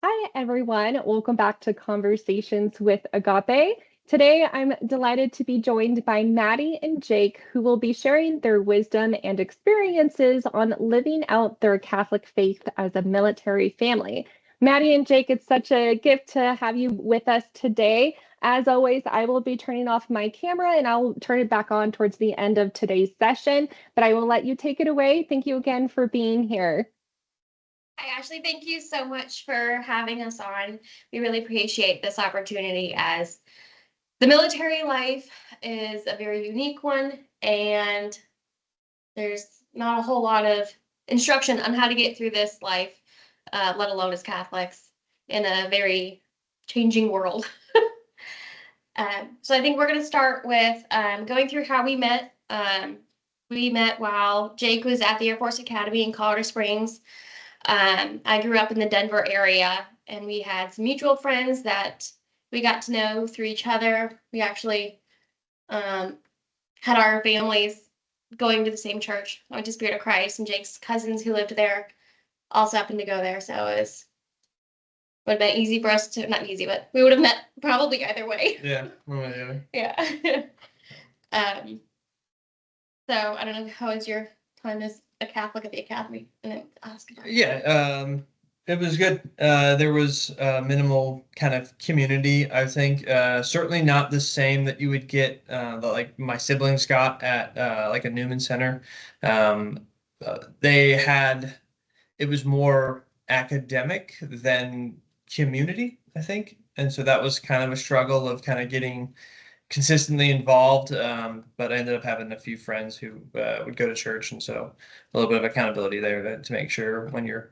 Hi, everyone. Welcome back to Conversations with Agapè. Today, I'm delighted to be joined by Maddy and Jake, who will be sharing their wisdom and experiences on living out their Catholic faith as a military family. Maddy and Jake, it's such a gift to have you with us today. As always, I will be turning off my camera and I'll turn it back on towards the end of today's session, but I will let you take it away. Thank you again for being here. Hi, Ashley. Thank you so much for having us on. We really appreciate this opportunity as the military life is a very unique one, and there's not a whole lot of instruction on how to get through this life, let alone as Catholics in a very changing world. So I think we're going to start with going through how we met. We met while Jake was at the Air Force Academy in Colorado Springs. I grew up in the Denver area, and we had some mutual friends that we got to know through each other. We actually had our families going to the same church. I went to Spirit of Christ, and Jake's cousins who lived there also happened to go there. So would have been easy for us to, not easy, but we would have met probably either way. Yeah, one way or the other. Yeah. So I don't know, how was your time as a Catholic at the academy? And then ask about Yeah, it was good. There was minimal kind of community, I think. Certainly not the same that you would get that like my siblings got at like a Newman Center. They had it was more academic than community, I think. And so that was kind of a struggle of kind of getting consistently involved, but I ended up having a few friends who would go to church, and so a little bit of accountability there to make sure when you're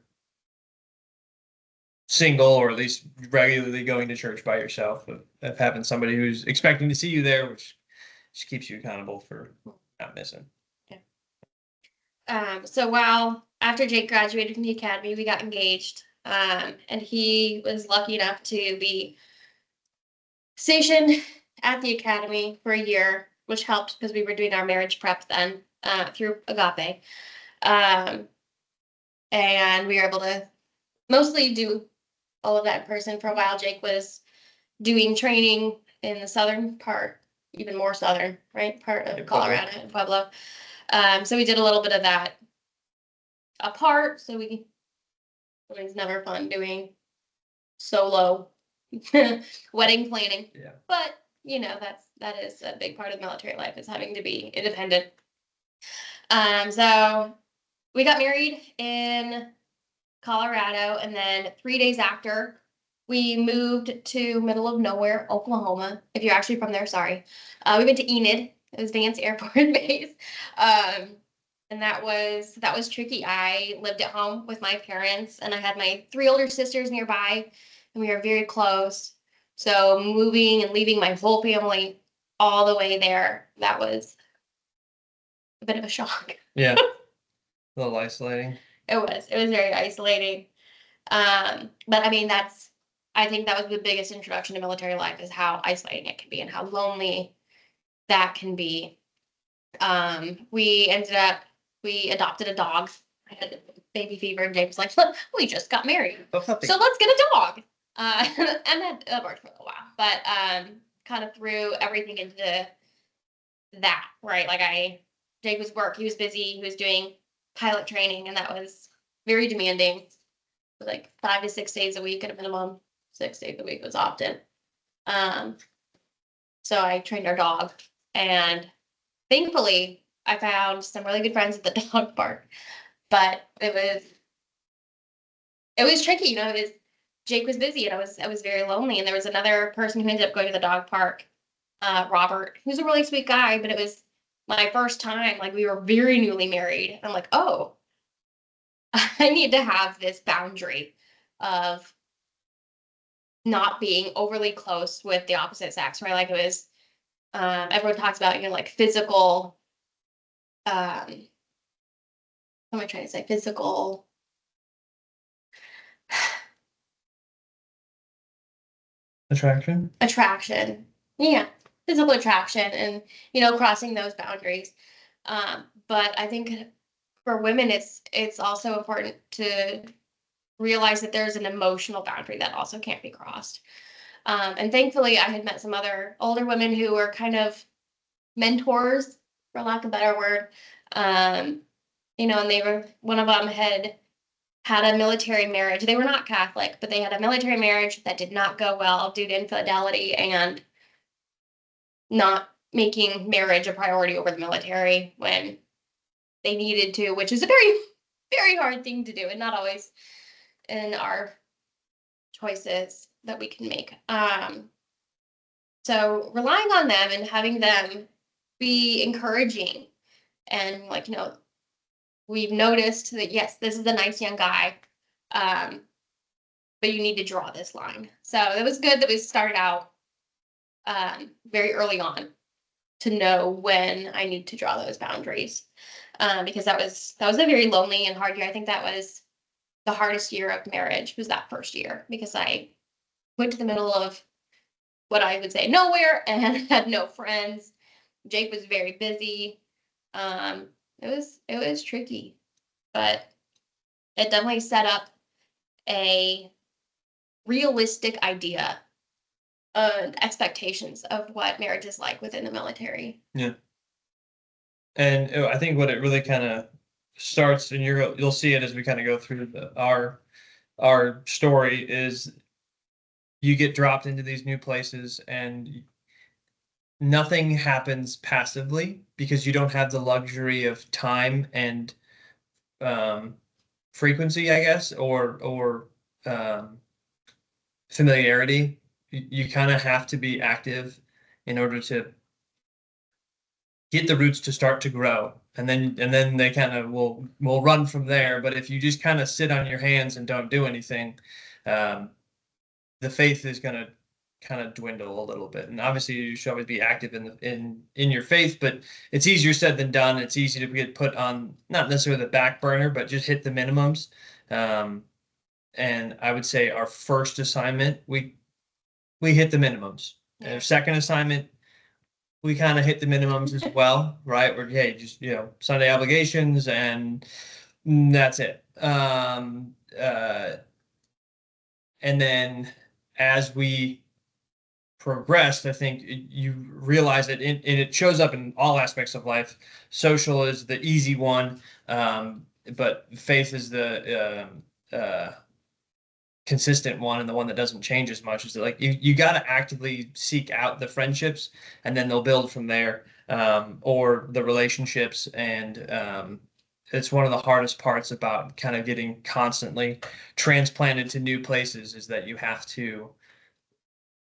single or at least regularly going to church by yourself, of having somebody who's expecting to see you there, which just keeps you accountable for not missing. So while after Jake graduated from the academy, we got engaged, and he was lucky enough to be stationed at the academy for a year, which helped because we were doing our marriage prep then through Agapè. And we were able to mostly do all of that in person for a while. Jake was doing training in the southern part, even more southern, right, part of Colorado and Pueblo. So we did a little bit of that apart. So it was never fun doing solo wedding planning. Yeah. But that is a big part of military life, is having to be independent. So we got married in Colorado, and then 3 days after, we moved to middle of nowhere, Oklahoma. If you're actually from there, sorry. We went to Enid. It was Vance Air Force Base. And that was tricky. I lived at home with my parents, and I had my 3 older sisters nearby, and we were very close. So moving and leaving my whole family all the way there, that was a bit of a shock. Yeah. A little isolating. It was very isolating. But I mean, I think that was the biggest introduction to military life, is how isolating it can be and how lonely that can be. We adopted a dog. I had baby fever, and James was like, "Look, we just got married, so let's get a dog." And that worked for a little while, but kind of threw everything into that, right? Like Jake he was busy, he was doing pilot training, and that was very demanding. Like 5 to 6 days a week at a minimum. 6 days a week was often. So I trained our dog, and thankfully I found some really good friends at the dog park. But it was tricky, Jake was busy, and I was very lonely, and there was another person who ended up going to the dog park, Robert, who's a really sweet guy, but it was my first time. Like, we were very newly married, and I'm like, oh, I need to have this boundary of not being overly close with the opposite sex, right? Like, it was, everyone talks about, like physical, what am I trying to say? Physical attraction. Yeah. Physical attraction, and, crossing those boundaries. But I think for women, it's also important to realize that there's an emotional boundary that also can't be crossed. And thankfully, I had met some other older women who were kind of mentors, for lack of a better word. You know, and they were, one of them had a military marriage. They were not Catholic, but they had a military marriage that did not go well due to infidelity and not making marriage a priority over the military when they needed to, which is a very, very hard thing to do, and not always in our choices that we can make. So relying on them and having them be encouraging and like, you know, we've noticed that, yes, this is a nice young guy, but you need to draw this line. So it was good that we started out very early on to know when I need to draw those boundaries, because that was a very lonely and hard year. I think that was the hardest year of marriage, was that first year, because I went to the middle of what I would say nowhere and had no friends. Jake was very busy. It was tricky, but it definitely set up a realistic idea expectations of what marriage is like within the military. Yeah. And I think what it really kind of starts, and you'll see it as we kind of go through our story, is you get dropped into these new places and nothing happens passively because you don't have the luxury of time and frequency, I guess, or familiarity. You kind of have to be active in order to get the roots to start to grow, and then they kind of will run from there. But if you just kind of sit on your hands and don't do anything, the faith is going to kind of dwindle a little bit. And obviously you should always be active in your faith, but it's easier said than done. It's easy to get put on, not necessarily the back burner, but just hit the minimums. And I would say our first assignment, we hit the minimums. Yeah. Our second assignment, we kind of hit the minimums as well, right? We're, hey, just, you know, Sunday obligations and that's it. And then as we progressed, I think you realize that and it shows up in all aspects of life. Social is the easy one, but faith is the consistent one, and the one that doesn't change as much. Is that, like, you got to actively seek out the friendships, and then they'll build from there, or the relationships. And it's one of the hardest parts about kind of getting constantly transplanted to new places, is that you have to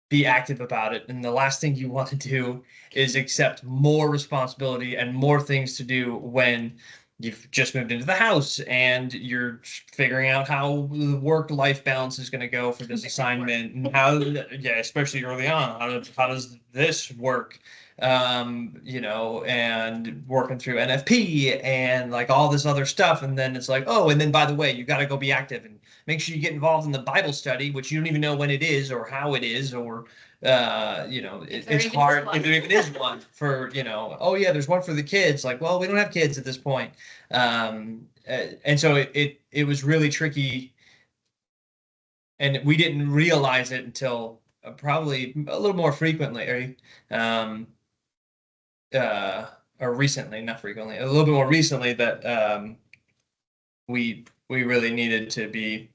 be active about it. And the last thing you want to do is accept more responsibility and more things to do when you've just moved into the house and you're figuring out how the work-life balance is going to go for this assignment, and how, yeah, especially early on, how does this work? You know, and working through NFP and like all this other stuff. And then it's like, oh, and then by the way, you got to go be active and make sure you get involved in the Bible study, which you don't even know when it is or how it is, or you know, it's hard if there even is one for, you know, oh yeah, there's one for the kids. Like, well, we don't have kids at this point. And so it was really tricky, and we didn't realize it until probably a little more frequently, or recently, not frequently, a little bit more recently, that we really needed to be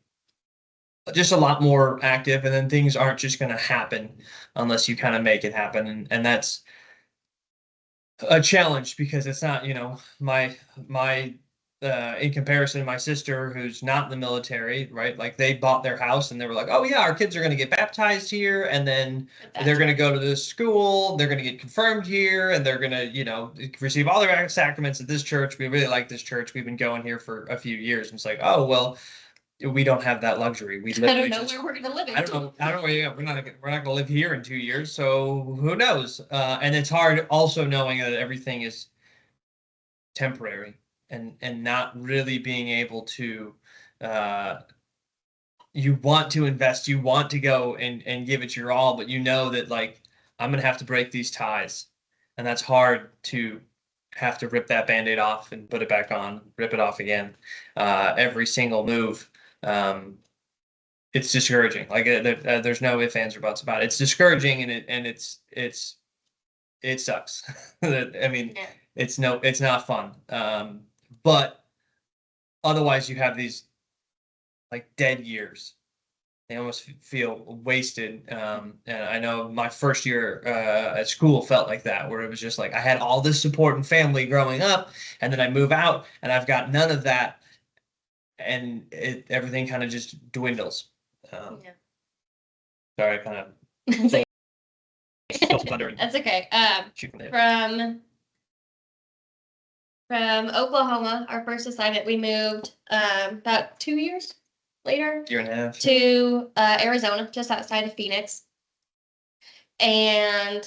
just a lot more active, and then things aren't just going to happen unless you kind of make it happen. And that's a challenge, because it's not, you know, my in comparison, my sister, who's not in the military, right? Like, they bought their house and they were like, oh yeah, our kids are going to get baptized here, and then they're going to go to this school, they're going to get confirmed here, and they're going to, you know, receive all their sacraments at this church. We really like this church. We've been going here for a few years. And it's like, oh, well, we don't have that luxury. We I don't know where we're going to live. I don't know. Yeah, we're not going to live here in 2 years. So who knows? And it's hard also knowing that everything is temporary, and not really being able to, you want to invest, you want to go and give it your all, but you know that, like, I'm going to have to break these ties. And that's hard to have to rip that Band-Aid off and put it back on, rip it off again, every single move. it's discouraging. Like there's no ifs, ands, or buts about it. It's discouraging, and it sucks. I mean, Yeah. it's not fun. But otherwise, you have these like dead years. They almost feel wasted. And I know my first year at school felt like that, where it was just like I had all this support and family growing up, and then I move out, and I've got none of that, and everything kind of just dwindles. Yeah. Sorry, I kind of stole some thunder. That's okay. Shoot from the hip. From Oklahoma, our first assignment, we moved about 2 years later Year and a half. to Arizona, just outside of Phoenix. And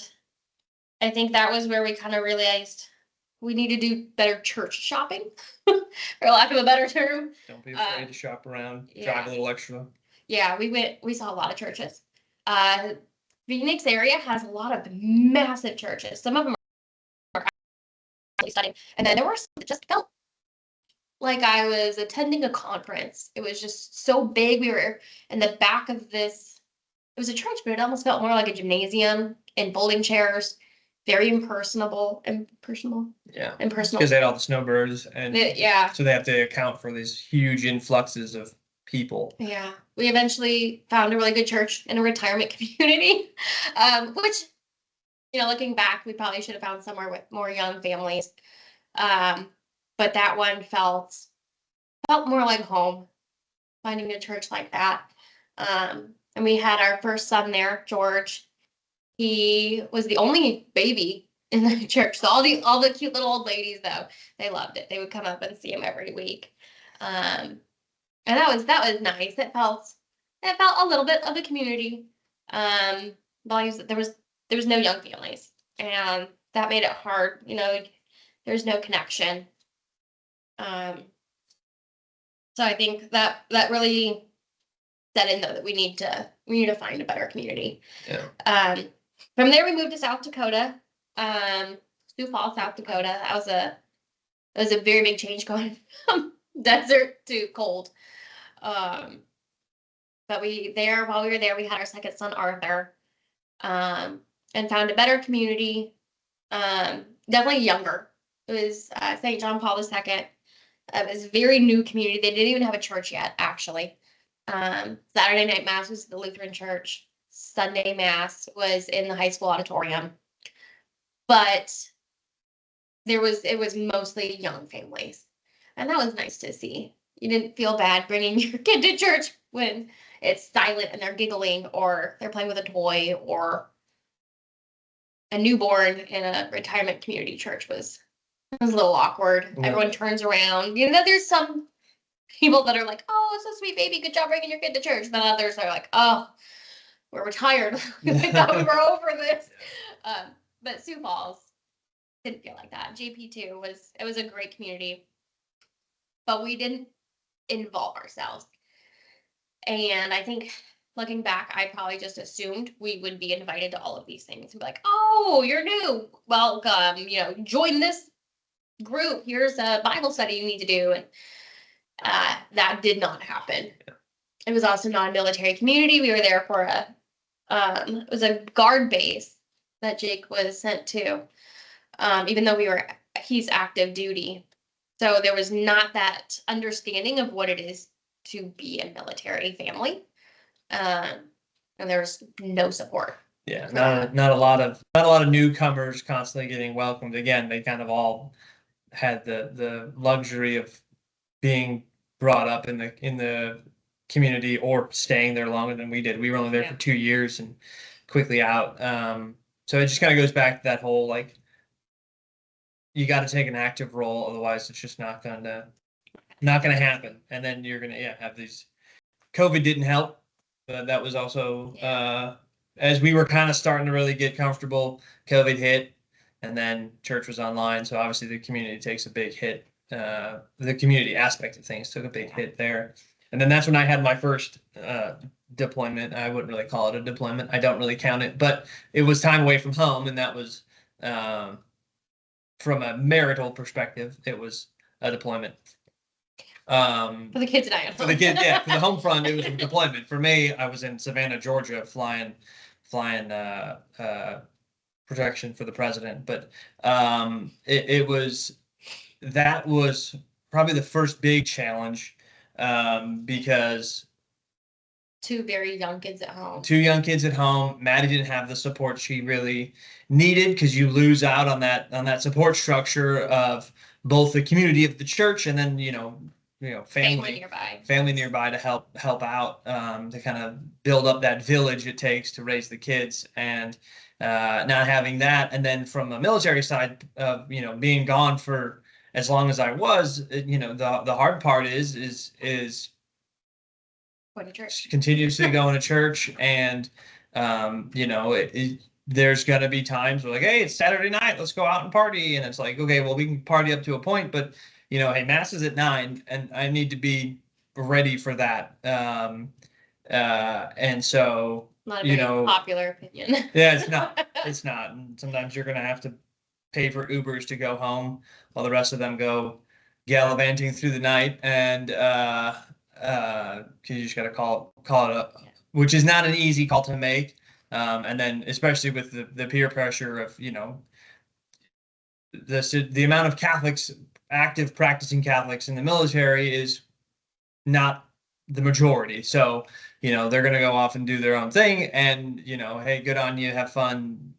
I think that was where we kind of realized we need to do better church shopping, for lack of a better term. Don't be afraid to shop around, yeah. drive a little extra. Yeah, we saw a lot of churches. Phoenix area has a lot of massive churches. Some of them are actually stunning. And then there were some that just felt like I was attending a conference. It was just so big. We were in the back of this, it was a church, but it almost felt more like a gymnasium, in folding chairs, very impersonal. Yeah. Impersonal. Because they had all the snowbirds, and Yeah. so they have to account for these huge influxes of people. Yeah. We eventually found a really good church in a retirement community, which, looking back, we probably should have found somewhere with more young families. But that one felt more like home, finding a church like that. And we had our first son there, George. He was the only baby in the church. So all the cute little old ladies, though, they loved it. They would come up and see him every week. And that was nice. It felt a little bit of a community. There was no young families, and that made it hard. There's no connection. So I think that really set in, though, that we need to find a better community. Yeah. From there we moved to South Dakota, Sioux Falls, South Dakota. That was a very big change, going from desert to cold. But while we were there, we had our second son, Arthur, and found a better community. Definitely younger. It was St. John Paul II. It was a very new community. They didn't even have a church yet, actually. Saturday night mass was at the Lutheran church. Sunday mass was in the high school auditorium. But it was mostly young families, and that was nice to see. You didn't feel bad bringing your kid to church when it's silent and they're giggling, or they're playing with a toy, or a newborn in a retirement community church was a little awkward. Yeah. Everyone turns around. There's some people that are like, "Oh, it's a sweet baby. Good job bringing your kid to church." Then others are like, "Oh, we're retired. We thought we were over this." But Sioux Falls didn't feel like that. JP2 was a great community, but we didn't involve ourselves. And I think, looking back, I probably just assumed we would be invited to all of these things and be like, "Oh, you're new. Welcome. Join this group. Here's a Bible study you need to do." And that did not happen. Yeah. It was also not a military community. We were there for it was a guard base that Jake was sent to, even though he's active duty. So there was not that understanding of what it is to be a military family. And there was no support. Yeah, not a lot of newcomers constantly getting welcomed. Again, they kind of all had the luxury of being brought up in the community or staying there longer than we did. We were only there for 2 years and quickly out. So it just kind of goes back to that whole, like, you got to take an active role, otherwise it's just not gonna happen. And then you're gonna have these. COVID didn't help. That was also as we were kind of starting to really get comfortable, COVID hit, and then church was online. So obviously the community takes a big hit. The community aspect of things took a big hit there. And then that's when I had my first deployment. I wouldn't really call it a deployment. I don't really count it, but it was time away from home, and that was from a marital perspective, it was a deployment. For the kids and I at For home. the kid, yeah, for the home front, it was a deployment. For me, I was in Savannah, Georgia, flying protection for the president. But that was probably the first big challenge, because Two very young kids at home. 2 young kids at home. Maddie didn't have the support she really needed, because you lose out on that support structure of both the community of the church and then family nearby to help out, to kind of build up that village it takes to raise the kids. And not having that, and then from a military side of being gone for as long as I was, the hard part is Going to church. continuously going to church. And there's gonna be times where, like, hey, it's Saturday night, let's go out and party. And it's like, okay, well, we can party up to a point, but hey, mass is at 9 and I need to be ready for that. And so Not a very popular opinion. yeah, it's not. And sometimes you're gonna have to pay for Ubers to go home while the rest of them go gallivanting through the night. And cause you just gotta call it up, which is not an easy call to make. And then especially with the peer pressure of the amount of Catholics, active practicing Catholics in the military, is not the majority. So they're gonna go off and do their own thing, and hey, good on you, have fun.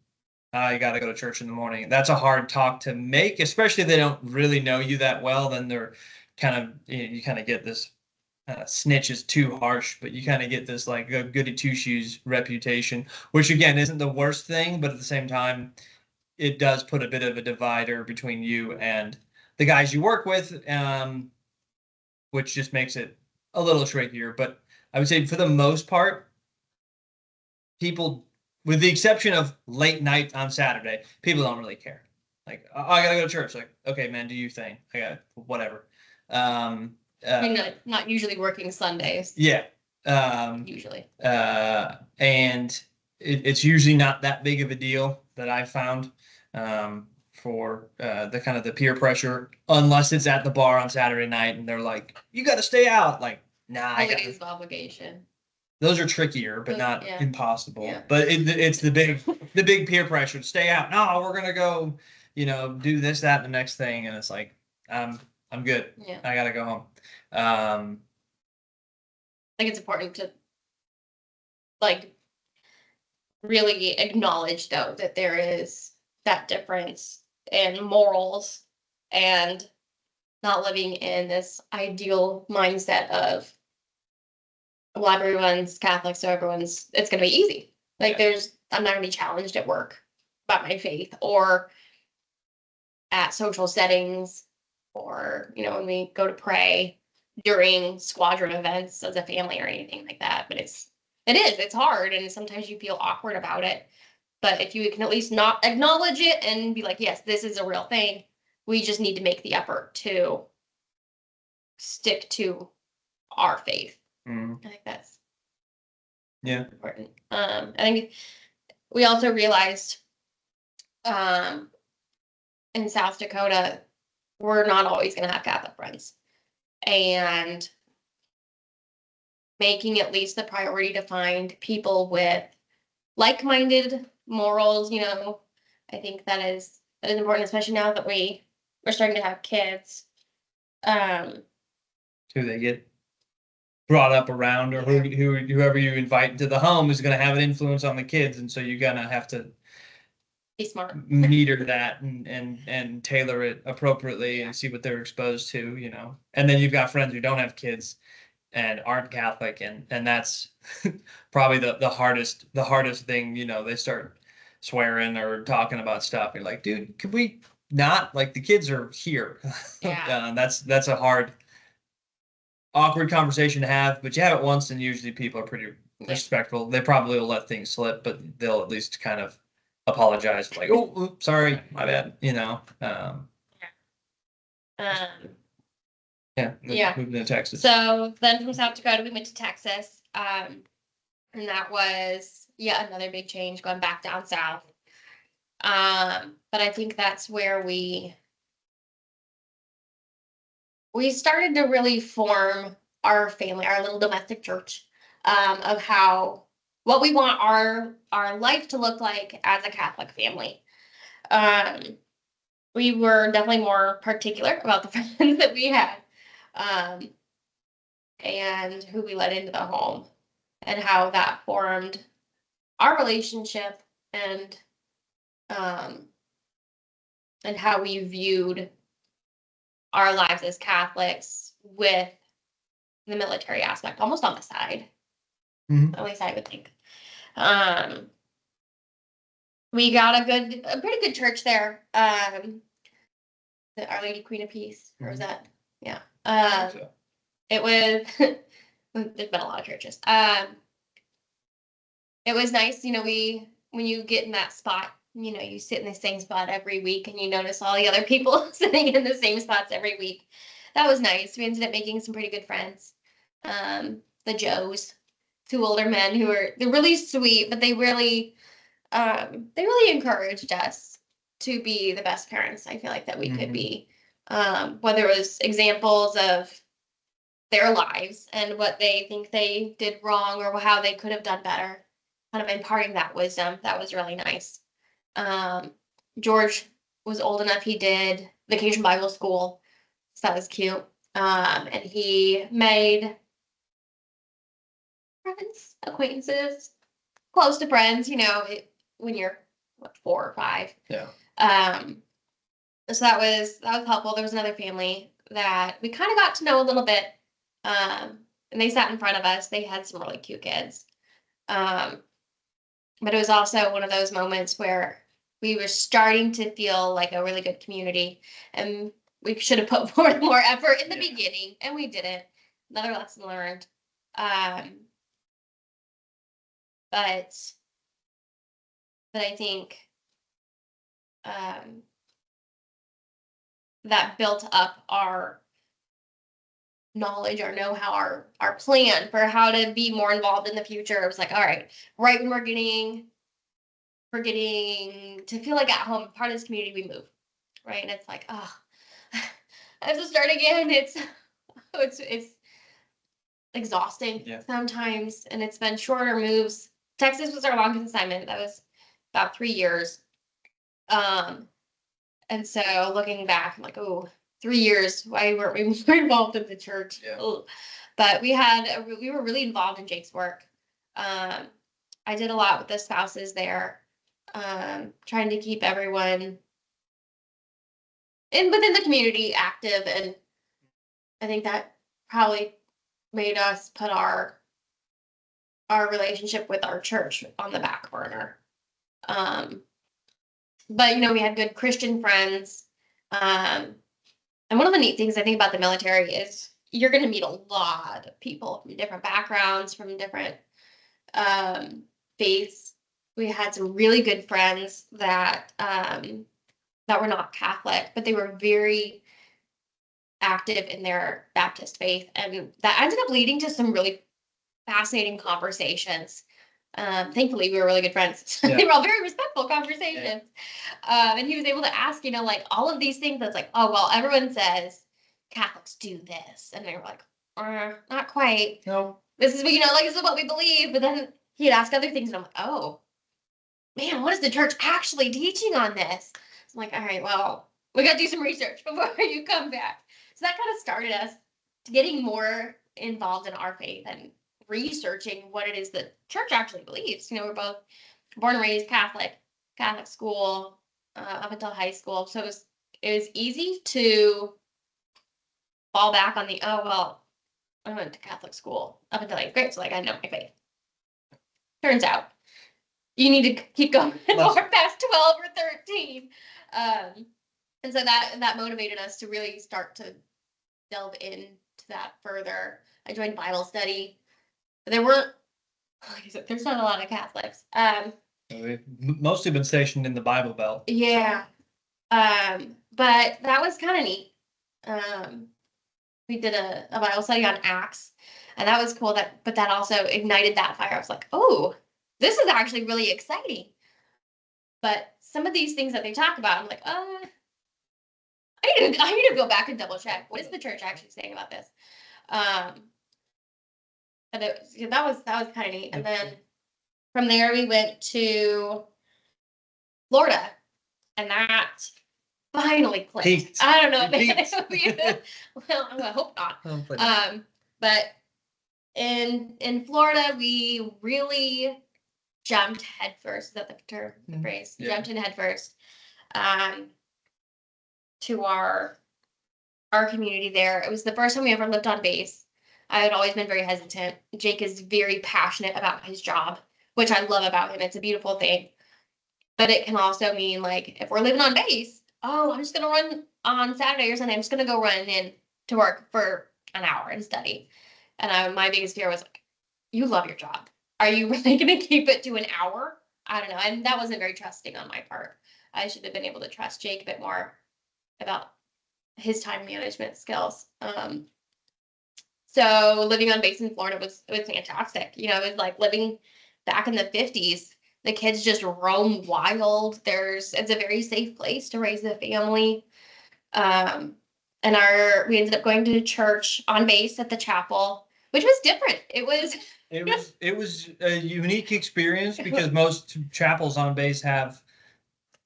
You got to go to church in the morning. That's a hard talk to make, especially if they don't really know you that well. Then they're kind of, you kind of get this, snitch is too harsh, but you kind of get this like a goody two shoes reputation, which again isn't the worst thing, but at the same time, it does put a bit of a divider between you and the guys you work with, which just makes it a little trickier. But I would say for the most part, people, with the exception of late night on Saturday, people don't really care. Like, oh, I gotta go to church. Like, okay, man, do you thing. I got whatever. Not usually working Sundays. Yeah. Usually. And it's usually not that big of a deal that I found, for the kind of the peer pressure, unless it's at the bar on Saturday night and they're like, you got to stay out. Like, nah, Holidays of obligation. Those are trickier, but not impossible. Yeah. But it's the big peer pressure to stay out. No, we're gonna go, do this, that, and the next thing, and it's like, I'm good. Yeah. I gotta go home. I think it's important to really acknowledge, though, that there is that difference in morals and not living in this ideal mindset of, well, everyone's Catholic, so it's going to be easy. Like, I'm not going to be challenged at work about my faith or at social settings, or, when we go to pray during squadron events as a family or anything like that. But it's hard, and sometimes you feel awkward about it. But if you can at least not acknowledge it and be like, yes, this is a real thing, we just need to make the effort to stick to our faith. I think that's important. I think we also realized in South Dakota, we're not always going to have Catholic friends, and making at least the priority to find people with like-minded morals. I think that is important, especially now that we're starting to have kids. Who they get brought up around, or whoever you invite into the home is going to have an influence on the kids, and so you're gonna have to be smart, meter that and tailor it appropriately, and see what they're exposed to, And then you've got friends who don't have kids and aren't Catholic, and that's probably the hardest thing. They start swearing or talking about stuff. You're like, dude, could we not? Like, the kids are here. Yeah. That's a hard, awkward conversation to have, but you have it once, and usually people are pretty respectful. They probably will let things slip, but they'll at least kind of apologize, like, oh, sorry, my bad. Moving to Texas. So then from South Dakota, we went to Texas, and that was another big change, going back down south. But I think that's where we we started to really form our family, our little domestic church, of what we want our life to look like as a Catholic family. We were definitely more particular about the friends that we had, and who we let into the home, and how that formed our relationship, and how we viewed our lives as Catholics with the military aspect almost on the side. Mhm. At least I would think. We got a pretty good church there. The Our Lady Queen of Peace, or was that? Yeah. So, It was. There's been a lot of churches. It was nice, when you get in that spot, you sit in the same spot every week, and you notice all the other people sitting in the same spots every week. That was nice. We ended up making some pretty good friends. The Joes, two older men they're really sweet, but they really encouraged us to be the best parents I feel like that we could be. Whether it was examples of their lives and what they think they did wrong or how they could have done better, kind of imparting that wisdom. That was really nice. George was old enough, he did Vacation Bible School, so that was cute. And he made friends, acquaintances, close to friends, when you're 4 or 5. yeah. So that was helpful. There was another family that we kind of got to know a little bit. And they sat in front of us. They had some really cute kids. But it was also one of those moments where we were starting to feel like a really good community, and we should have put forth more effort in the beginning, and we didn't. Another lesson learned. But I think that built up our knowledge, our know-how, our plan for how to be more involved in the future. It was like, all right when we're getting to feel like at home, part of this community, we move, right? And it's like, oh, I have to start again. It's exhausting sometimes, and it's been shorter moves. Texas was our longest assignment. That was about 3 years. And so looking back, I'm like, oh, 3 years. Why weren't we more involved in the church? Yeah. But we were really involved in Jake's work. I did a lot with the spouses there, trying to keep everyone within the community active, and I think that probably made us put our relationship with our church on the back burner. But we had good Christian friends. And one of the neat things I think about the military is you're going to meet a lot of people from different backgrounds, from different faiths. We had some really good friends that were not Catholic, but they were very active in their Baptist faith, and that ended up leading to some really fascinating conversations. Thankfully, we were really good friends. Yeah. They were all very respectful conversations. Yeah. And he was able to ask, like all of these things that's like, oh, well, everyone says Catholics do this. And they were like, not quite. No. This is, this is what we believe. But then he'd ask other things, and I'm like, oh, man, what is the church actually teaching on this? So I'm like, all right, well, we got to do some research before you come back. So that kind of started us getting more involved in our faith and researching what it is that church actually believes. We're both born and raised Catholic school, up until high school. So it was easy to fall back on oh, well, I went to Catholic school up until 8th grade, so I know my faith. Turns out you need to keep going more past 12 or 13. And so that motivated us to really start to delve into that further. I joined Bible study. There weren't, like I said, there's not a lot of Catholics. We've mostly been stationed in the Bible Belt. Yeah. But that was kind of neat. We did a Bible study on Acts, and that was cool. But that also ignited that fire. I was like, oh, this is actually really exciting. But some of these things that they talk about, I'm like, I need to go back and double check. What is the church actually saying about this? But that was kind of neat. And then from there we went to Florida, and that finally clicked. Peaked. I don't know. It Well, I hope not. But in Florida, we really jumped headfirst. Is that the term, the phrase? Yeah. Jumped in headfirst to our community there. It was the first time we ever lived on base. I had always been very hesitant. Jake is very passionate about his job, which I love about him. It's a beautiful thing. But it can also mean, like, if we're living on base, oh, I'm just going to run on Saturday or Sunday. I'm just going to go run in to work for an hour and study. And my biggest fear was, like, you love your job. Are you really going to keep it to an hour? I don't know. And that wasn't very trusting on my part. I should have been able to trust Jake a bit more about his time management skills. So living on base in Florida was fantastic. You know, it was like living back in the 50s. The kids just roam wild. It's a very safe place to raise a family. And we ended up going to church on base at the chapel, which was different. It was a unique experience because most chapels on base have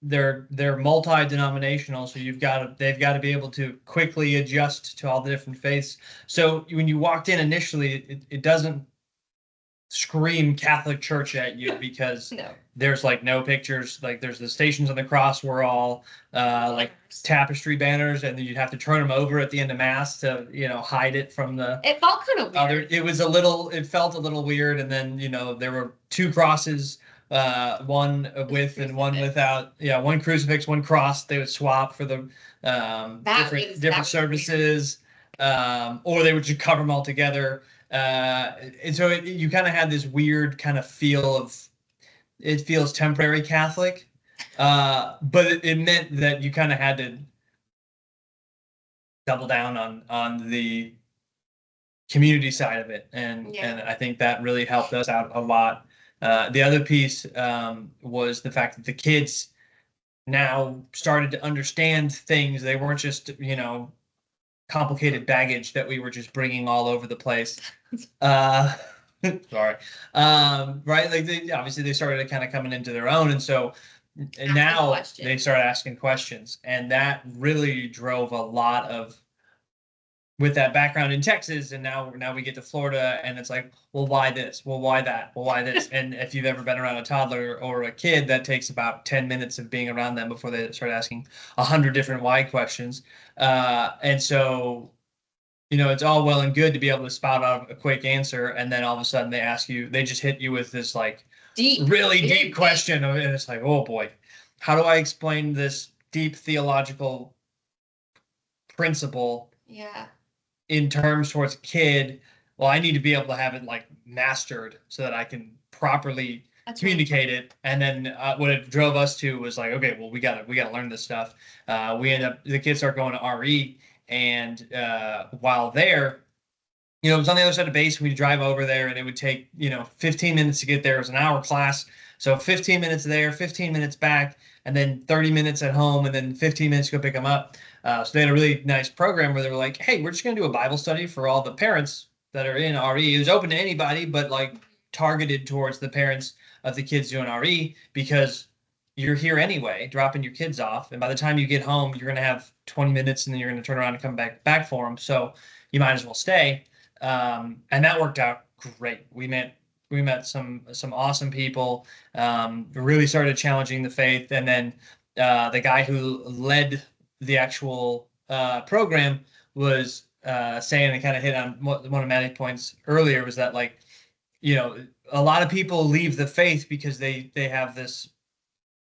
they're multi-denominational, so they've got to be able to quickly adjust to all the different faiths. So when you walked in initially, it doesn't scream Catholic Church at you because no. There's like no pictures. Like there's the Stations on the Cross were all like tapestry banners, and then you'd have to turn them over at the end of Mass to hide it from the. It felt kind of weird. It felt a little weird, and then there were two crosses, one with and one without. Yeah, one crucifix, one cross. They would swap for the different services, or they would just cover them all together. And so you kind of had this weird kind of feel of. It feels temporary Catholic, but it meant that you kind of had to double down on the community side of it, and I think that really helped us out a lot. The other piece was the fact that the kids now started to understand things. They weren't just complicated baggage that we were just bringing all over the place. Sorry. Right. Like they started kind of coming into their own. And so now they started asking questions, and that really drove a lot of, with that background in Texas. And now we get to Florida, and it's like, well, why this? Well, why that? Well, why this? And if you've ever been around a toddler or a kid, that takes about 10 minutes of being around them before they start asking 100 different why questions. And so, it's all well and good to be able to spout out a quick answer, and then all of a sudden they just hit you with this like really deep question, and it's like, oh boy, how do I explain this deep theological principle in terms towards a kid? Well, I need to be able to have it like mastered so that I can properly communicate it. And then what it drove us to was like, okay, well, we gotta learn this stuff. The kids start going to RE. And while there, it was on the other side of base. We'd drive over there, and it would take 15 minutes to get there. It was an hour class, so 15 minutes there, 15 minutes back, and then 30 minutes at home, and then 15 minutes to go pick them up. So they had a really nice program where they were like, "Hey, we're just going to do a Bible study for all the parents that are in RE." It was open to anybody, but like targeted towards the parents of the kids doing RE, because you're here anyway, dropping your kids off, and by the time you get home, you're going to have 20 minutes, and then you're going to turn around and come back for them. So you might as well stay. And that worked out great. We met some awesome people. Really started challenging the faith, and then the guy who led the actual program was saying, and kind of hit on one of Maddy's points earlier, was that like a lot of people leave the faith because they have this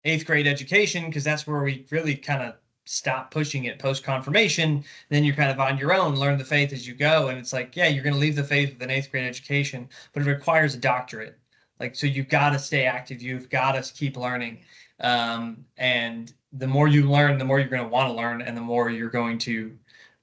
8th grade education, because that's where we really kind of stop pushing it post confirmation. Then you're kind of on your own, learn the faith as you go. And it's like, yeah, you're going to leave the faith with an 8th grade education, but it requires a doctorate. Like, so you've got to stay active. You've got to keep learning. And the more you learn, the more you're going to want to learn, and the more you're going to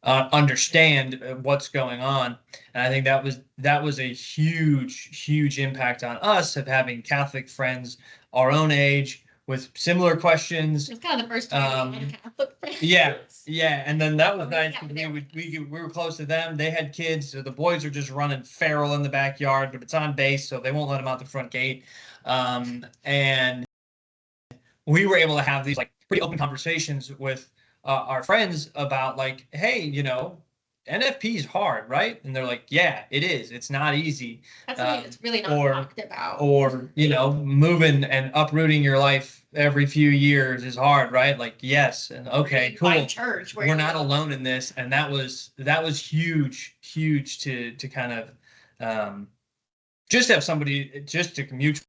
understand what's going on. And I think that was a huge impact on us, of having Catholic friends our own age, with similar questions. It's kind of the first time I had Catholic friends. Yeah, and then that was Oh, nice yeah, because we were close to them. They had kids, so the boys are just running feral in the backyard, but it's on base, so they won't let them out the front gate. And we were able to have these like pretty open conversations with our friends about like, hey, NFP is hard, right? And they're like, yeah, it is. It's not easy. That's something that's really not talked about. Or, moving and uprooting your life every few years is hard, right? Like, yes. And okay, cool. Find church We're not alone in this. And that was huge to kind of just have somebody just to mutually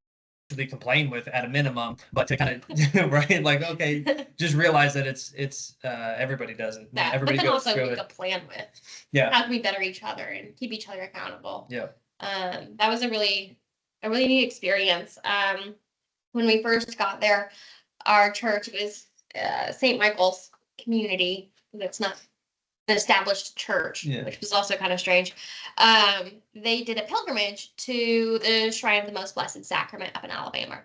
complain with at a minimum, but to kind of right, like, okay, just realize that it's everybody does it. That, Everybody but then goes also through make it. a plan with. Yeah. How can we better each other and keep each other accountable? Yeah. That was a really neat experience. When we first got there, our church was St. Michael's community. That's not an established church, Yeah. which was also kind of strange. They did a pilgrimage to the Shrine of the Most Blessed Sacrament up in Alabama.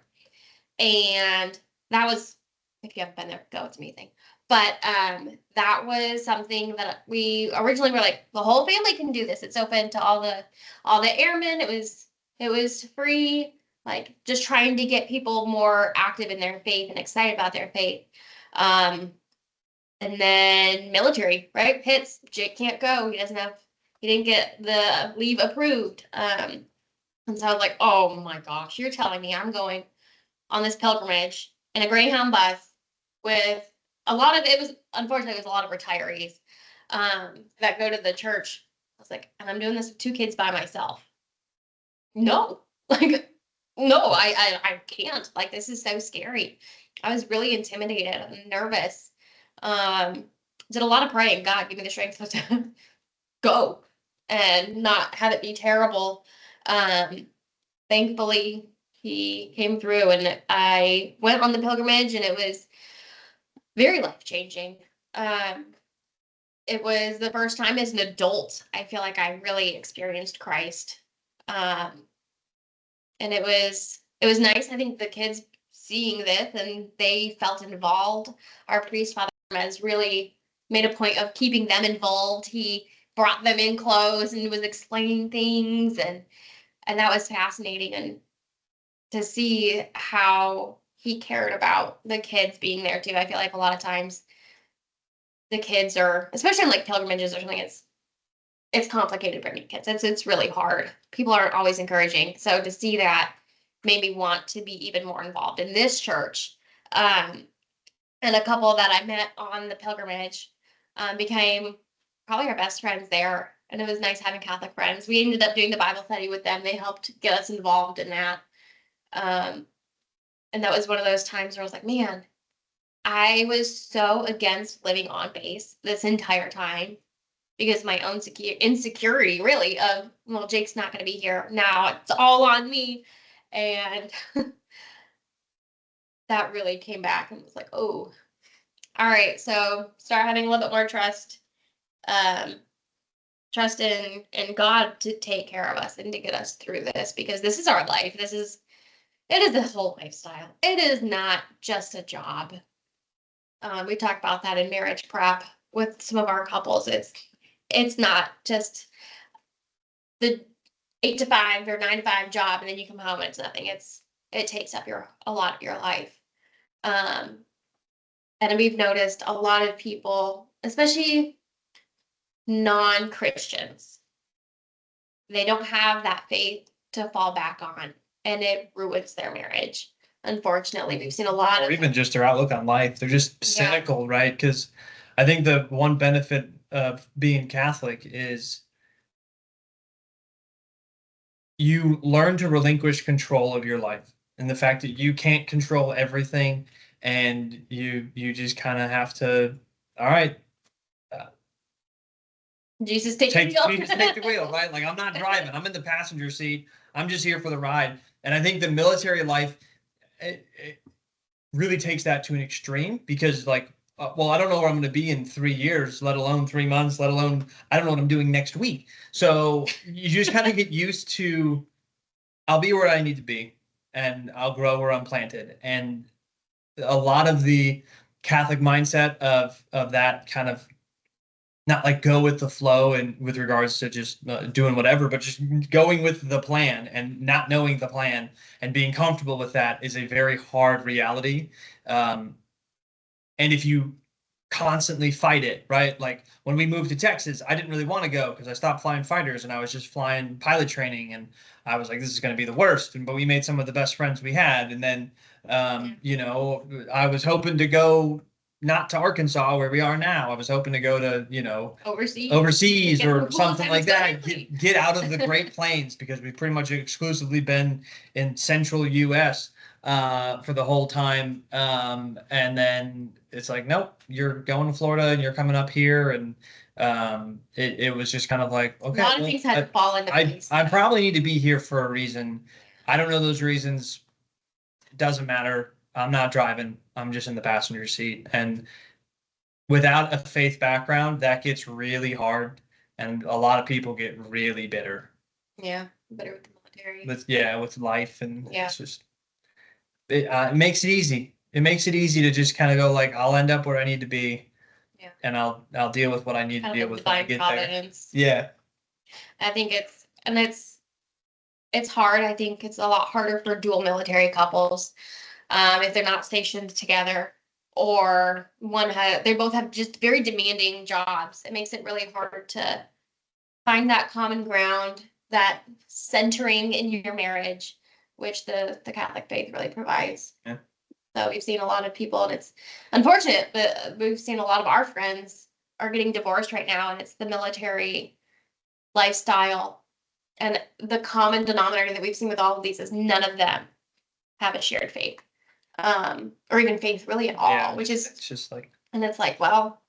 And that was, if you haven't been there, go, it's amazing. But that was something that we originally were like, the whole family can do this. It's open to all the airmen. It was free, like just trying to get people more active in their faith and excited about their faith. And then military, right? Hits, Jake can't go. He didn't get the leave approved. And so I was like, oh my gosh, you're telling me I'm going on this pilgrimage in a Greyhound bus with unfortunately, it was a lot of retirees that go to the church. I was like, and I'm doing this with 2 kids by myself. No, like, no, I can't. Like, this is so scary. I was really intimidated and nervous. Did a lot of praying. God, give me the strength to go and not have it be terrible. Thankfully, he came through, and I went on the pilgrimage, and it was very life-changing. It was the first time as an adult I feel like I really experienced Christ. And it was nice. I think the kids seeing this and they felt involved. Our priest, Father Gomez, really made a point of keeping them involved. He brought them in close and was explaining things, and that was fascinating. And to see how he cared about the kids being there too. I feel like a lot of times the kids are, especially in like pilgrimages or something, it's complicated bringing kids. It's really hard. People aren't always encouraging. So to see that made me want to be even more involved in this church. And a couple that I met on the pilgrimage became probably our best friends there. And it was nice having Catholic friends. We ended up doing the Bible study with them. They helped get us involved in that. And that was one of those times where I was like, man, I was so against living on base this entire time because my own insecurity really of, well, Jake's not going to be here. Now it's all on me. And that really came back and was like, oh, all right. So start having a little bit more trust in God to take care of us and to get us through this, because this is our life. It is this whole lifestyle. It is not just a job. We talk about that in marriage prep with some of our couples. It's not just the 8 to 5 or 9 to 5 job and then you come home and it's nothing. It takes up a lot of your life. And we've noticed a lot of people, especially non-Christians, they don't have that faith to fall back on, and it ruins their marriage. Unfortunately, we've seen a lot or even just their outlook on life. They're just cynical, right? Because I think the one benefit of being Catholic is you learn to relinquish control of your life, and the fact that you can't control everything, and you just kind of have to, all right, Jesus take the wheel, right? Like, I'm not driving, I'm in the passenger seat, I'm just here for the ride. And I think the military life, it really takes that to an extreme, because like, well, I don't know where I'm going to be in 3 years, let alone 3 months, let alone, I don't know what I'm doing next week. So you just kind of get used to, I'll be where I need to be and I'll grow where I'm planted. And a lot of the Catholic mindset of that kind of not like go with the flow and with regards to just doing whatever, but just going with the plan and not knowing the plan and being comfortable with that is a very hard reality. And if you constantly fight it, right? Like when we moved to Texas, I didn't really want to go because I stopped flying fighters and I was just flying pilot training, and I was like, this is going to be the worst. But we made some of the best friends we had, and then you know, I was hoping to go not to Arkansas where we are now. I was hoping to go to, you know, overseas or something like that. Get out of the Great Plains because we've pretty much exclusively been in central US for the whole time. And then it's like, nope, you're going to Florida and you're coming up here. And it was just kind of like, okay, A lot of things had to fall into place. I probably need to be here for a reason. I don't know those reasons. Doesn't matter. I'm not driving. I'm just in the passenger seat. And without a faith background, that gets really hard. And a lot of people get really bitter. Yeah, bitter with the military. With life. And Yeah. it's just, it makes it easy. It makes it easy to just kind of go like, I'll end up where I need to be. Yeah. And I'll deal with what I need to deal with when I get there. Yeah. I think it's hard. I think it's a lot harder for dual military couples if they're not stationed together, or they both have just very demanding jobs. It makes it really hard to find that common ground, that centering in your marriage, which the Catholic faith really provides. Yeah. So we've seen a lot of people, and it's unfortunate, but we've seen a lot of our friends are getting divorced right now, and it's the military lifestyle. And the common denominator that we've seen with all of these is none of them have a shared faith, or even faith really at all, which is, it's just like, and it's like, well,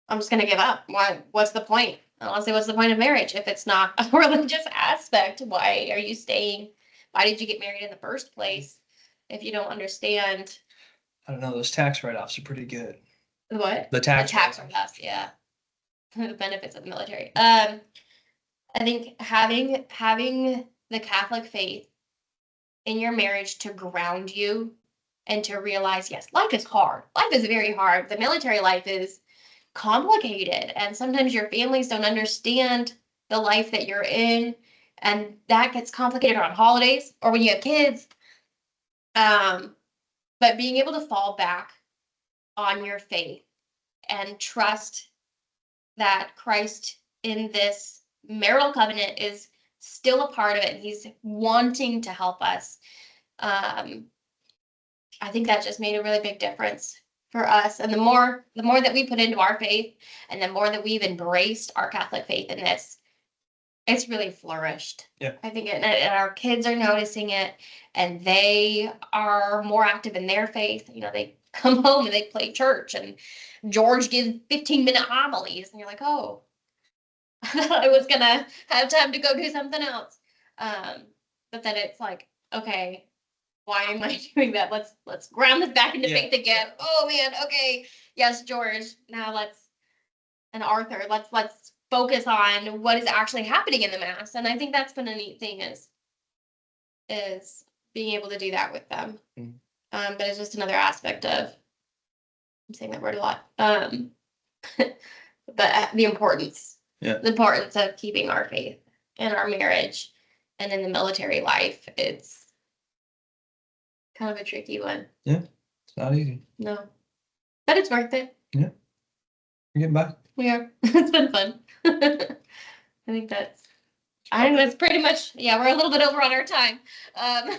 I'm just going to give up. What's the point? Honestly, what's the point of marriage if it's not a religious aspect? Why are you staying? Why did you get married in the first place if you don't understand? I don't know. Those tax write-offs are pretty good. What? The tax write-offs, yeah. The benefits of the military. I think having the Catholic faith in your marriage to ground you and to realize, yes, life is hard. Life is very hard. The military life is complicated, and sometimes your families don't understand the life that you're in, and that gets complicated on holidays or when you have kids. But being able to fall back on your faith and trust that Christ in this marital covenant is still a part of it, and he's wanting to help us. I think that just made a really big difference for us. And the more that we put into our faith, and the more that we've embraced our Catholic faith in this, it's really flourished. Yeah. I think and our kids are noticing it, and they are more active in their faith. You know, they come home and they play church, and George gives 15-minute homilies, and you're like, oh, I thought I was gonna have time to go do something else. But then it's like, okay, why am I doing that? Let's ground this back into faith again. Oh man, okay. Yes, George. Now and Arthur, let's focus on what is actually happening in the Mass. And I think that's been a neat thing is being able to do that with them. Mm. But it's just another aspect of, I'm saying that word a lot. But the importance of keeping our faith in our marriage and in the military life, it's kind of a tricky one. Yeah, it's not easy. No, but it's worth it. Yeah, we're getting by. We are. It's been fun. I think that's pretty much, we're a little bit over on our time.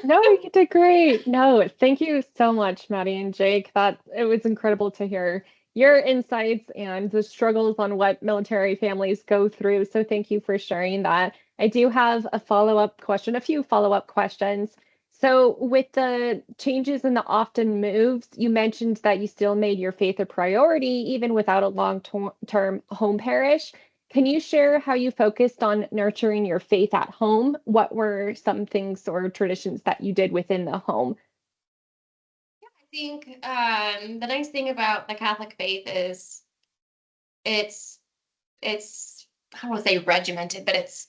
No, you did great. No, thank you so much, Maddy and Jake. It was incredible to hear your insights and the struggles on what military families go through. So thank you for sharing that. I do have a few follow-up questions. So with the changes and the often moves, you mentioned that you still made your faith a priority, even without a long-term home parish. Can you share how you focused on nurturing your faith at home? What were some things or traditions that you did within the home? Yeah, I think the nice thing about the Catholic faith is it's I don't want to say regimented, but it's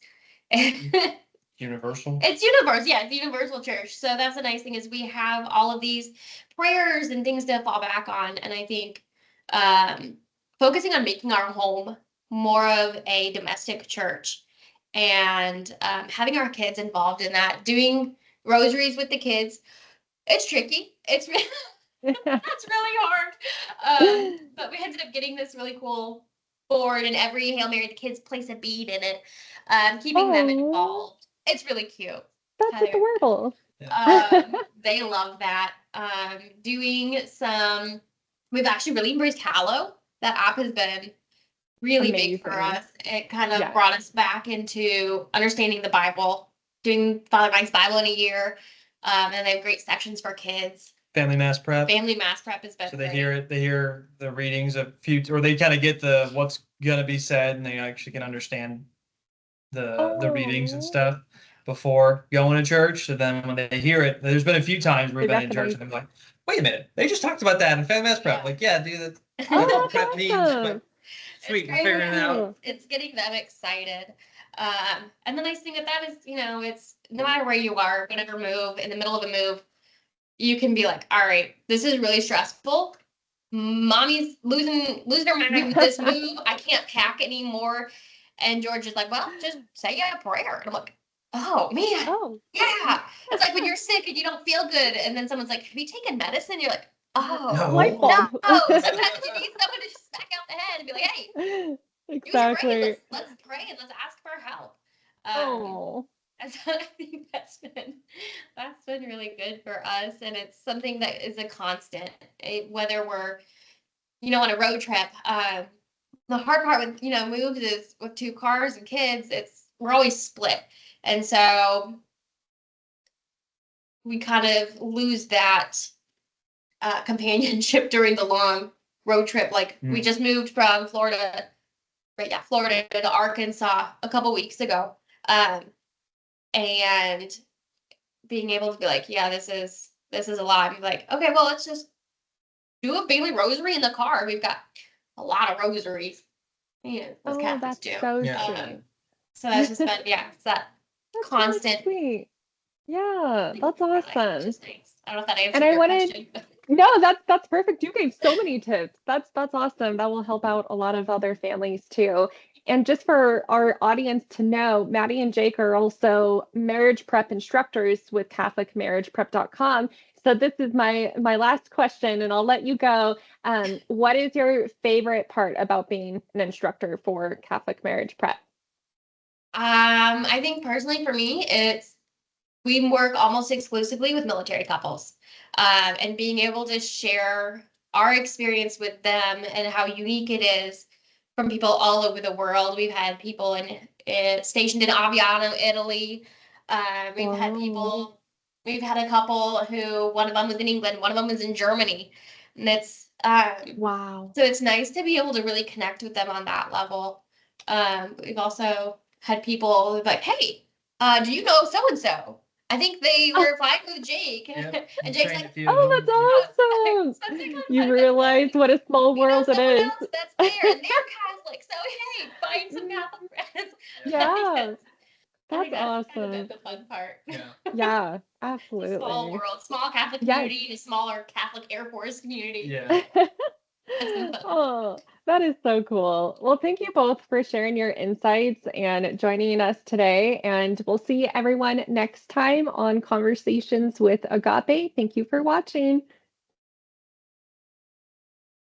universal. It's universal, yeah, it's universal church. So that's the nice thing is we have all of these prayers and things to fall back on. And I think focusing on making our home more of a domestic church and having our kids involved in that, doing rosaries with the kids. It's tricky. It's really that's really hard. But we ended up getting this really cool board, and every Hail Mary, the kids place a bead in it, keeping them involved. It's really cute. That's adorable. They love that. We've actually really embraced Hallow. That app has been really big for us. It kind of brought us back into understanding the Bible, doing Father Mike's Bible in a year. And they have great sections for kids. Family mass prep. Family mass prep has been so they hear the readings of or they kind of get the what's gonna be said, and they actually can understand the readings and stuff before going to church. So then when they hear it, there's been a few times we've been in church and I'm like, wait a minute, they just talked about that in family mass prep. Like, yeah, do the prep needs, but sweet, we're figuring it out. It's getting them excited. And the nice thing with that is, it's no matter where you are, whatever move, in the middle of a move, you can be like, all right, this is really stressful. Mommy's losing her mind with this move. I can't pack anymore. And George is like, well, just say a prayer. And I'm like, oh man. Oh. Yeah. It's like when you're sick and you don't feel good, and then someone's like, have you taken medicine? You're like, oh, no. Sometimes you need someone to just smack out the head and be like, hey, exactly. Let's pray and let's ask for help. And so I think that's been really good for us, and it's something that is a constant. Whether we're, on a road trip, the hard part with moves is with 2 cars and kids. We're always split, and so we kind of lose that companionship during the long road trip. Like we just moved from Florida to Arkansas a couple weeks ago. And being able to be like, yeah, this is a lot. Be like, okay, well, let's just do a daily rosary in the car. We've got a lot of rosaries. Those Catholics do. So sweet. So that's just been, it's that constant. Really sweet. Yeah, that's awesome. I don't know if that answers your question. No, that's perfect. You gave so many tips. That's awesome. That will help out a lot of other families too. And just for our audience to know, Maddy and Jake are also marriage prep instructors with CatholicMarriagePrep.com. So this is my last question, and I'll let you go. What is your favorite part about being an instructor for Catholic Marriage Prep? I think personally for me, we work almost exclusively with military couples, and being able to share our experience with them and how unique it is from people all over the world. We've had people stationed in Aviano, Italy. We've had a couple who, one of them was in England, one of them was in Germany. And it's, wow. So it's nice to be able to really connect with them on that level. We've also had people like, hey, do you know so-and-so? I think they were flying with Jake. Yep. And Jake's like, oh, that's awesome. You realize what a small world it is. That's there, and they're Catholic, so hey, find some Catholic friends. Yeah. That's awesome. Kind of the fun part. Yeah, absolutely. Small world, small Catholic community, a smaller Catholic Air Force community. Yeah. Oh, that is so cool. Well, thank you both for sharing your insights and joining us today. And we'll see everyone next time on Conversations with Agapè. Thank you for watching.